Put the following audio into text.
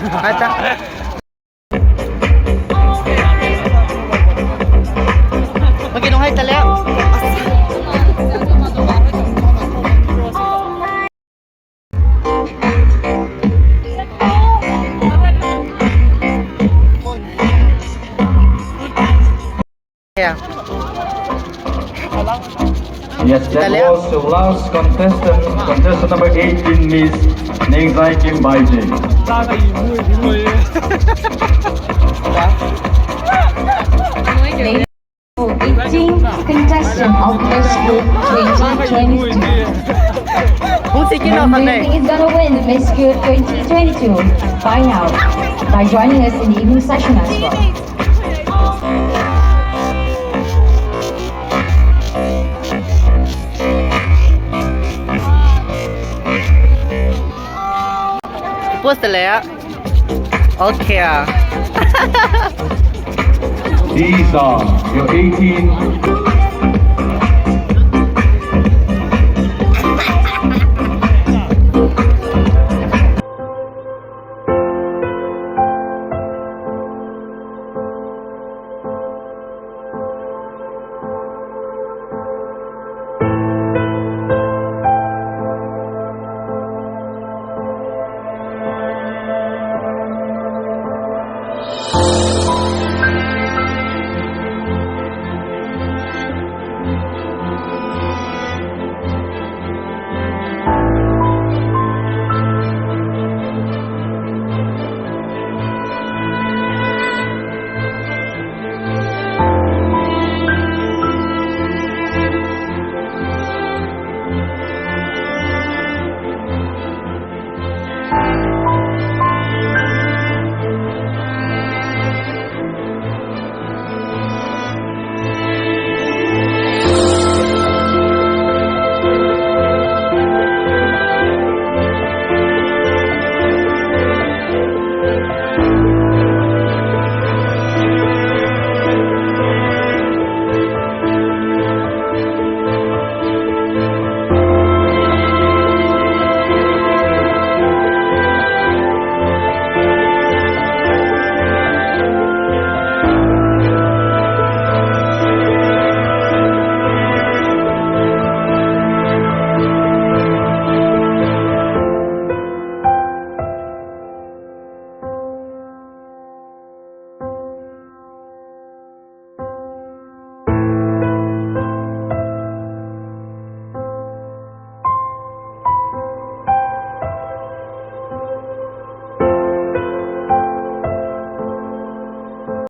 Ata. Maginunghay tala. Yeah. Yes, that was the last contestant number 18, Miss Nengzai Kim Baiji. Ladies, 18 contestant of Miss Good 2022. Kung sige And na who do you kami. think is gonna win the Miss Good 2022? Find out by joining us in the evening session as well. Post tala. Okay ah. These are your 18